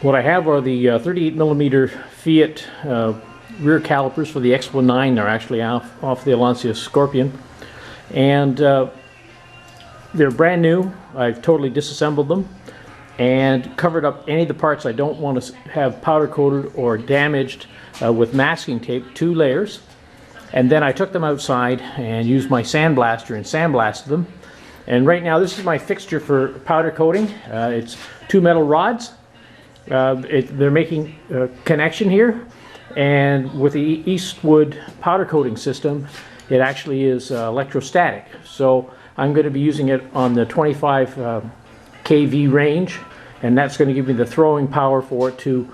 What I have are the 38 millimeter Fiat rear calipers for the X19. They're actually off the Lancia Scorpion, and they're brand new. I've totally disassembled them and covered up any of the parts I don't want to have powder coated or damaged with masking tape, 2 layers. And then I took them outside and used my sandblaster and sandblasted them. And right now this is my fixture for powder coating. It's 2 metal rods. They're making a connection here, and with the Eastwood powder coating system, it actually is electrostatic. So I'm going to be using it on the 25 kV range, and that's going to give me the throwing power for it to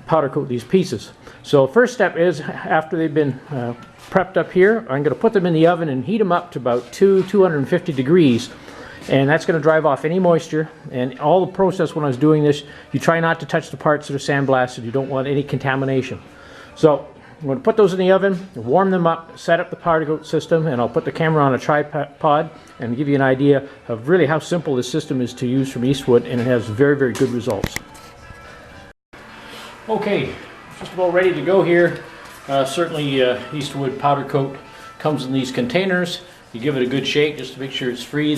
powder coat these pieces. So first step is, after they've been prepped up here, I'm going to put them in the oven and heat them up to about 250 degrees. And that's going to drive off any moisture. And all the process when I was doing this, you try not to touch the parts that are sandblasted. You don't want any contamination. So I'm going to put those in the oven, warm them up, set up the powder coat system, and I'll put the camera on a tripod and give you an idea of really how simple this system is to use from Eastwood, and it has very, very good results. Okay, just about ready to go here. Certainly Eastwood powder coat comes in these containers. You give it a good shake just to make sure it's free.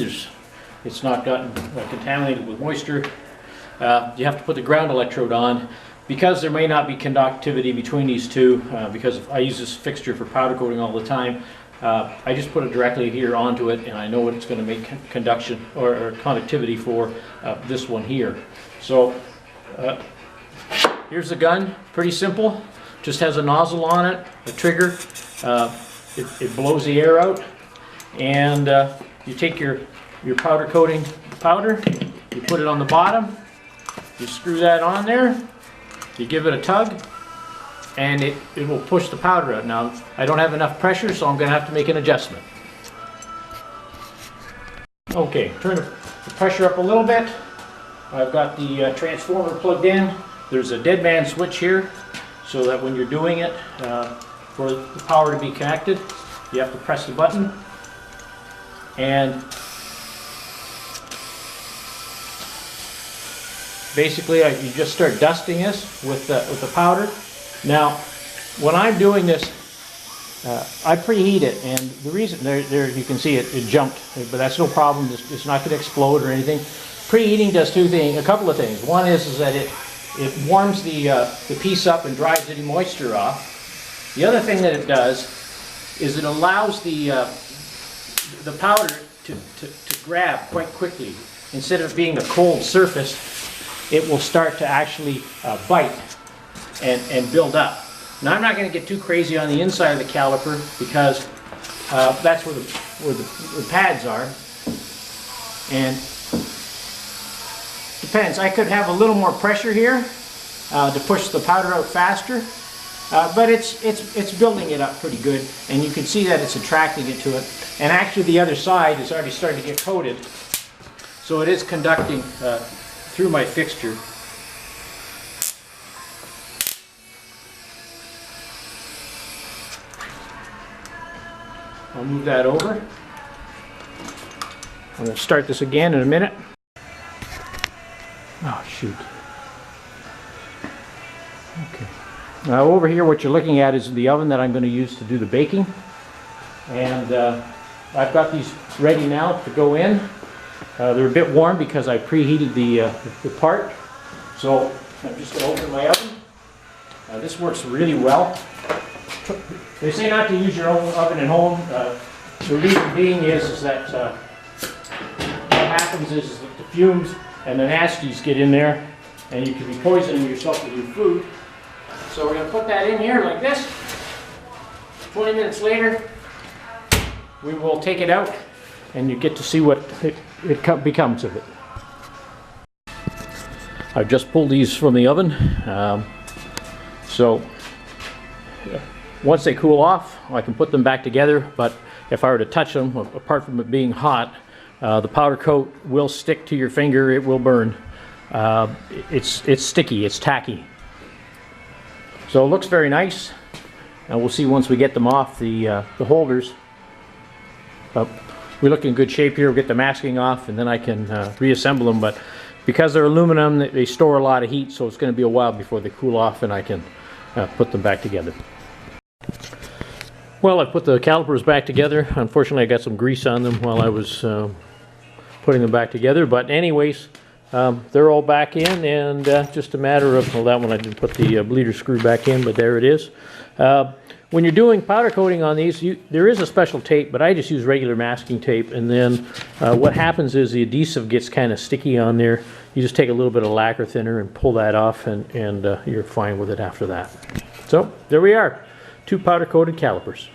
It's not gotten contaminated with moisture. You have to put the ground electrode on. Because there may not be conductivity between these two, because I use this fixture for powder coating all the time, I just put it directly here onto it, and I know what it's going to make conduction or conductivity for this one here. So here's the gun. Pretty simple. Just has a nozzle on it, a trigger. It blows the air out, and you take your powder coating powder, you put it on the bottom, you screw that on there, you give it a tug, and it will push the powder out. Now, I don't have enough pressure, so I'm going to have to make an adjustment. Okay, turn the pressure up a little bit. I've got the transformer plugged in. There's a dead man switch here, so that when you're doing it, for the power to be connected, you have to press the button. And basically, you just start dusting this with the powder. Now, when I'm doing this, I preheat it, and the reason there you can see it jumped, but that's no problem. It's not going to explode or anything. Preheating does a couple of things. One is that it warms the piece up and dries any moisture off. The other thing that it does is it allows the powder to grab quite quickly. Instead of being a cold surface, it will start to actually bite and build up. Now, I'm not going to get too crazy on the inside of the caliper, because that's where the pads are. And depends. I could have a little more pressure here to push the powder out faster, but it's building it up pretty good, and you can see that it's attracting it to it. And actually, the other side is already starting to get coated, so it is conducting through my fixture. I'll move that over. I'm going to start this again in a minute. Oh, shoot. Okay. Now over here, what you're looking at is the oven that I'm going to use to do the baking. And I've got these ready now to go in. They're a bit warm because I preheated the part. So I'm just going to open my oven. This works really well. They say not to use your own oven at home. The reason being is that what happens is that the fumes and the nasties get in there, and you can be poisoning yourself with your food. So we're going to put that in here like this. 20 minutes later, we will take it out, and you get to see what it becomes of it. I've just pulled these from the oven. So once they cool off, I can put them back together, but if I were to touch them, apart from it being hot, the powder coat will stick to your finger. It will burn. It's sticky, it's tacky. So it looks very nice, and we'll see once we get them off the holders. We look in good shape here. We'll get the masking off, and then I can reassemble them. But because they're aluminum, they store a lot of heat, so it's going to be a while before they cool off and I can put them back together. Well, I put the calipers back together. Unfortunately, I got some grease on them while I was putting them back together. But anyways, they're all back in, and just a matter of, well, that one I didn't put the bleeder screw back in, but there it is. When you're doing powder coating on these, there is a special tape, but I just use regular masking tape. And then what happens is the adhesive gets kind of sticky on there. You just take a little bit of lacquer thinner and pull that off, and you're fine with it after that. So there we are. 2 powder coated calipers.